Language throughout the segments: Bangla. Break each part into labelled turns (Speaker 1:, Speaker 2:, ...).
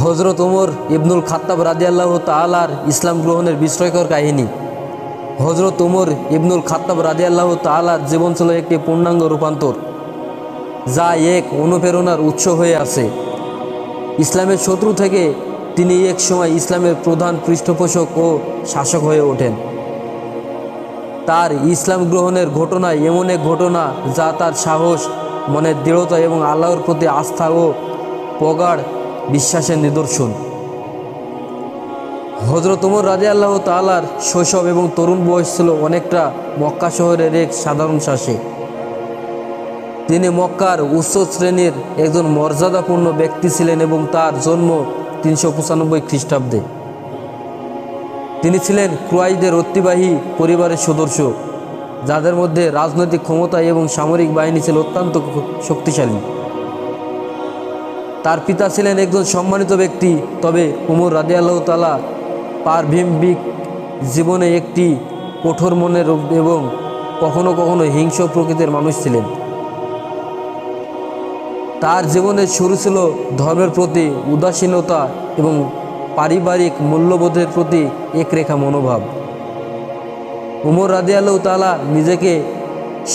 Speaker 1: হজরত ওমর ইবনুল খাত্তাব রাদিয়াল্লাহু তাআলার ইসলাম গ্রহণের বিস্ময়কর কাহিনী। হজরত ওমর ইবনুল খাত্তাব রাদিয়াল্লাহু তাআলার জীবন ছিল একটি পূর্ণাঙ্গ রূপান্তর, যা এক অনুপ্রেরণার উৎস হয়ে আছে। ইসলামের শত্রু থেকে তিনি এক সময় ইসলামের প্রধান পৃষ্ঠপোষক ও শাসক হয়ে ওঠেন। তার ইসলাম গ্রহণের ঘটনা এমন এক ঘটনা যা তার সাহস, মনের দৃঢ়তা এবং আল্লাহর প্রতি আস্থা ও প্রগাঢ় বিশ্বাসের নিদর্শন। হজরত ওমর রাদিয়াল্লাহু তাআলার শৈশব এবং তরুণ বয়স ছিল অনেকটা মক্কা শহরের এক সাধারণ শাসক। তিনি মক্কার উচ্চ শ্রেণীর একজন মর্যাদাপূর্ণ ব্যক্তি ছিলেন এবং তার জন্ম 395 খ্রিস্টাব্দে। তিনি ছিলেন কুরাইশদের ঐতিহ্যবাহী পরিবারের সদস্য, যাদের মধ্যে রাজনৈতিক ক্ষমতা এবং সামরিক বাহিনী ছিল অত্যন্ত শক্তিশালী। তার পিতা ছিলেন একজন সম্মানিত ব্যক্তি, তবে ওমর রাদিয়াল্লাহু তাআলা পারিবারিক জীবনে একটি কঠোর মনের এবং কখনো কখনো হিংস্র প্রকৃতির মানুষ ছিলেন। তার জীবনের শুরু ছিল ধর্মের প্রতি উদাসীনতা এবং পারিবারিক মূল্যবোধের প্রতি একরেখা মনোভাব। ওমর রাদিয়াল্লাহু তাআলা নিজেকে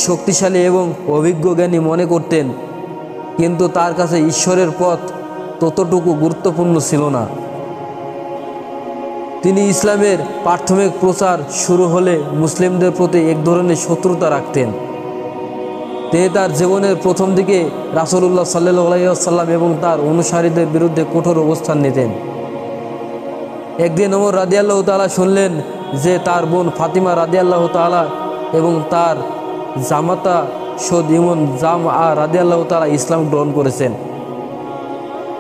Speaker 1: শক্তিশালী এবং অভিজ্ঞ জ্ঞানী মনে করতেন, কিন্তু তার কাছে ঈশ্বরের পথ ততটুকু গুরুত্বপূর্ণ ছিল না। তিনি ইসলামের প্রাথমিক প্রচার শুরু হলে মুসলিমদের প্রতি এক ধরনের শত্রুতা রাখতেন। তিনি তার জীবনের প্রথম দিকে রাসূলুল্লাহ সাল্লাল্লাহু আলাইহি ওয়াসাল্লাম এবং তার অনুসারীদের বিরুদ্ধে কঠোর অবস্থান নিতেন। একদিন ওমর রাদিয়াল্লাহু তাআলা শুনলেন যে তার বোন ফাতিমা রাদিয়াল্লাহু তাআলা এবং তার জামাতা সৎ ইমন জামআ রাদিয়াল্লাহু তাআলা ইসলাম গ্রহণ করেছেন।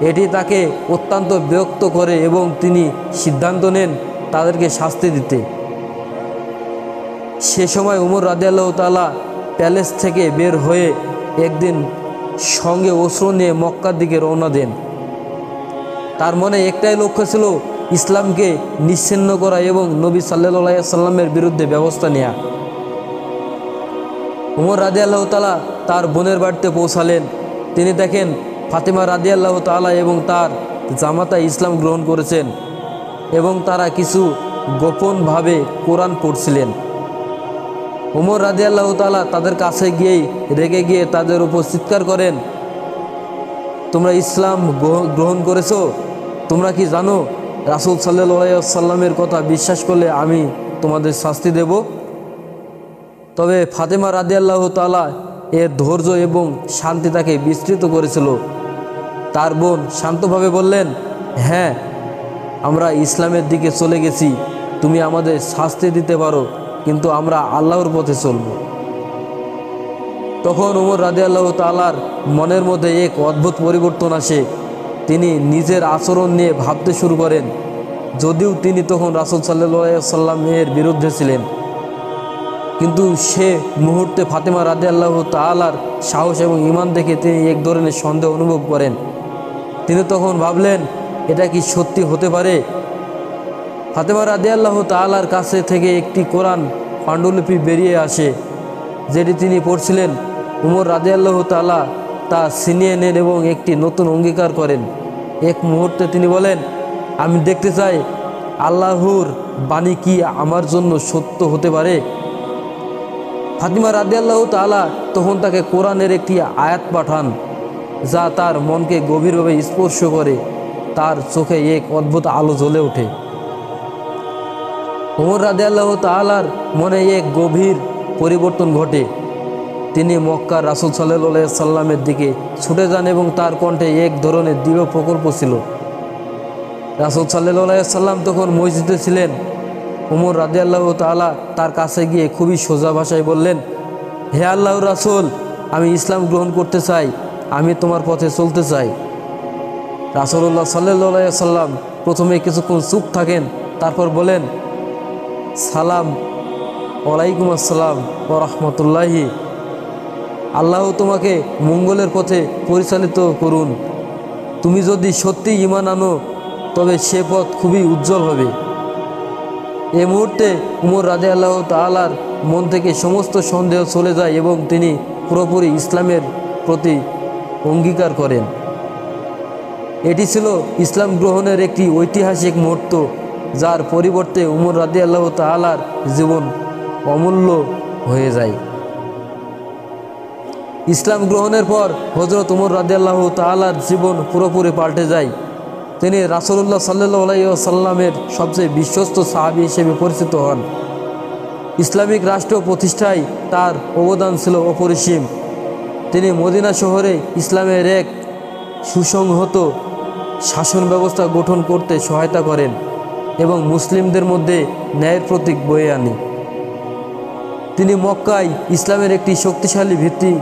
Speaker 1: এটি তাকে অত্যন্ত বিরক্ত করে এবং তিনি সিদ্ধান্ত নেন তাদেরকে শাস্তি দিতে। সে সময় ওমর রাদিয়াল্লাহু তাআলা প্যালেস থেকে বের হয়ে একদিন সঙ্গে অস্ত্র নিয়ে মক্কার দিকে রওনা দেন। তার মনে একটাই লক্ষ্য ছিল, ইসলামকে নিশ্চিহ্ন করা এবং নবী সাল্লাল্লাহু আলাইহি ওয়াসাল্লামের বিরুদ্ধে ব্যবস্থা নেওয়া। ওমর রাদিয়াল্লাহু তাআলা তার বোনের বাড়িতে পৌঁছালেন। তিনি দেখেন ফাতিমা রাদিয়াল্লাহু তাআলা এবং তার জামাতা ইসলাম গ্রহণ করেছেন এবং তারা কিছু গোপনভাবে কোরআন পড়ছিলেন। ওমর রাদিয়াল্লাহু তাআলা তাদের কাছে গিয়েই রেগে গিয়ে তাদের উপর চিৎকার করেন, তোমরা ইসলাম গ্রহণ করেছো? তোমরা কি জানো রাসূল সাল্লাল্লাহু আলাইহি ওয়াসাল্লামের কথা বিশ্বাস করলে আমি তোমাদের শাস্তি দেব? তবে ফাতিমা রাদিয়াল্লাহু তাআলা এর ধৈর্য এবং শান্তি তাকে বিস্মৃত করেছিল। তার বোন শান্তভাবে বললেন, হ্যাঁ, আমরা ইসলামের দিকে চলে গেছি। তুমি আমাদের শাস্তি দিতে পারো, কিন্তু আমরা আল্লাহর পথে চলব। তখন ওমর রাদিয়াল্লাহু তাআলার মনের মধ্যে এক অদ্ভুত পরিবর্তন আসে। তিনি নিজের আচরণ নিয়ে ভাবতে শুরু করেন, যদিও তিনি তখন রাসূল সাল্লাল্লাহু আলাইহি ওয়াসাল্লামের বিরুদ্ধে ছিলেন। কিন্তু সে মুহূর্তে ফাতিমা রাদিয়াল্লাহু তাআলার সাহস এবং ঈমান দেখে তিনি এক ধরনের সন্দেহ অনুভব করেন। তিনি তখন ভাবলেন, এটা কি সত্যি হতে পারে? ফাতিমা রাদিয়াল্লাহু তাআলার কাছে থেকে একটি কোরআন পাণ্ডুলিপি বেরিয়ে আসে, যেটি তিনি পড়ছিলেন। ওমর রাদিয়াল্লাহু তাআলা তা ছিনিয়ে নেন এবং একটি নতুন অঙ্গীকার করেন। এক মুহূর্তে তিনি বলেন, আমি দেখতে চাই আল্লাহর বাণী কি আমার জন্য সত্য হতে পারে। ফাতিমা রাদিয়াল্লাহু তাআলা তখন তাকে কোরআনের একটি আয়াত পাঠান, যা তার মনকে গভীরভাবে স্পর্শ করে। তার চোখে এক অদ্ভুত আলো জ্বলে ওঠে। ওমর রাদিয়াল্লাহু তাআলার মনে এক গভীর পরিবর্তন ঘটে। তিনি মক্কার রাসূল সাল্লাল্লাহু আলাইহি ওয়াসাল্লামের দিকে ছুটে যান এবং তার কণ্ঠে এক ধরনের দৃঢ় প্রকল্প ছিল। রাসূল সাল্লাল্লাহু আলাইহি ওয়াসাল্লাম তখন মসজিদে ছিলেন। ওমর রাদিয়াল্লাহু তাআলা তার কাছে গিয়ে খুবই সোজা ভাষায় বললেন, হে আল্লাহর রাসূল, আমি ইসলাম গ্রহণ করতে চাই, আমি তোমার পথে চলতে চাই। রাসূলুল্লাহ সাল্লাল্লাহু আলাইহি ওয়াসাল্লাম প্রথমে কিছুক্ষণ চুপ থাকেন, তারপর বলেন, সালাম ওয়ালাইকুম আসসালাম ওয়া রাহমাতুল্লাহি। আল্লাহ তোমাকে মঙ্গলের পথে পরিচালিত করুন। তুমি যদি সত্যি ঈমান আনো তবে সে পথ খুবই উজ্জ্বল হবে। এই মুহূর্তে ওমর রাদিয়াল্লাহু তাআলার মন থেকে সমস্ত সন্দেহ চলে যায় এবং তিনি পুরোপুরি ইসলামের প্রতি অঙ্গীকার করেন। এটি ছিল ইসলাম গ্রহণের একটি ঐতিহাসিক মুহূর্ত, যার পরিবর্তে উমর রাদিয়াল্লাহু তাআলার জীবন অমূল্য হয়ে যায়। ইসলাম গ্রহণের পর হযরত উমর রাদিয়াল্লাহু তাআলার জীবন পুরোপুরি পাল্টে যায়। তিনি রাসূলুল্লাহ সাল্লাল্লাহু আলাইহি ওয়াসাল্লামের সবচেয়ে বিশ্বস্ত সাহাবী হিসেবে পরিচিত হন। ইসলামিক রাষ্ট্র প্রতিষ্ঠায় তার অবদান ছিল অপরিসীম। তিনি মদিনা শহরে ইসলামের এক সুসংহত শাসন ব্যবস্থা গঠন করতে সহায়তা করেন এবং মুসলিমদের মধ্যে ন্যায়ের প্রতীক বয়ে আনে। তিনি মক্কায় ইসলামের একটি শক্তিশালী ভিত্তি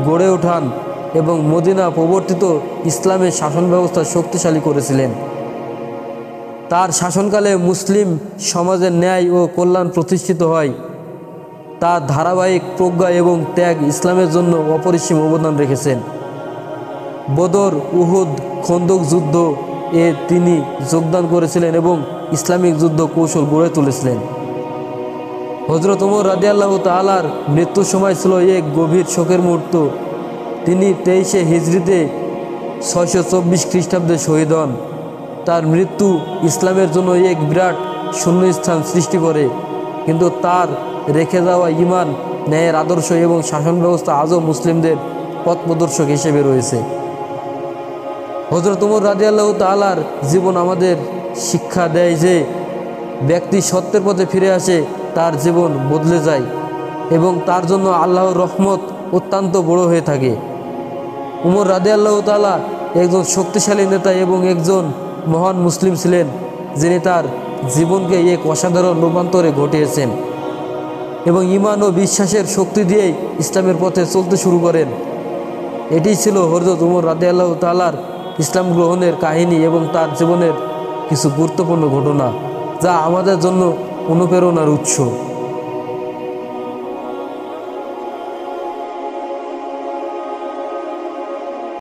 Speaker 1: গড়ে ওঠান এবং মদিনা প্রবর্তিত ইসলামের শাসন ব্যবস্থা শক্তিশালী করেছিলেন। তার শাসনকালে মুসলিম সমাজের ন্যায় ও কল্যাণ প্রতিষ্ঠিত হয়। তার ধারাবাহিক প্রজ্ঞা এবং ত্যাগ ইসলামের জন্য অপরিসীম অবদান রেখেছেন। বদর, উহুদ, খন্দক যুদ্ধ এ তিনি যোগদান করেছিলেন এবং ইসলামিক যুদ্ধ কৌশল গড়ে তুলেছিলেন। হযরত ওমর রাদিয়াল্লাহু তাআলার মৃত্যুর সময় ছিল এক গভীর শোকের মুহূর্ত। তিনি 23শে হিজরিতে 624 খ্রিস্টাব্দে শহীদ হন। তার মৃত্যু ইসলামের জন্য এক বিরাট শূন্যস্থান সৃষ্টি করে, কিন্তু তার রেখে যাওয়া ঈমান, ন্যায়ের আদর্শ এবং শাসন ব্যবস্থা আজও মুসলিমদের পথ প্রদর্শক হিসেবে রয়েছে। হযরত ওমর রাদিয়াল্লাহু তাআলার জীবন আমাদের শিক্ষা দেয় যে ব্যক্তি সত্যের পথে ফিরে আসে তার জীবন বদলে যায় এবং তার জন্য আল্লাহর রহমত অত্যন্ত বড় হয়ে থাকে। উমর রাদিয়াল্লাহু তাআলা একজন শক্তিশালী নেতা এবং একজন মহান মুসলিম ছিলেন, যিনি তার জীবনকে এক অসাধারণ রূপান্তরে ঘটিয়েছেন এবং ঈমান ও বিশ্বাসের শক্তি দিয়েই ইসলামের পথে চলতে শুরু করেন। এটি ছিল হযরত উমর রাদিয়াল্লাহু তাআলার ইসলাম গ্রহণের কাহিনী এবং তার জীবনের কিছু গুরুত্বপূর্ণ ঘটনা, যা আমাদের জন্য অনুপ্রেরণার উৎস।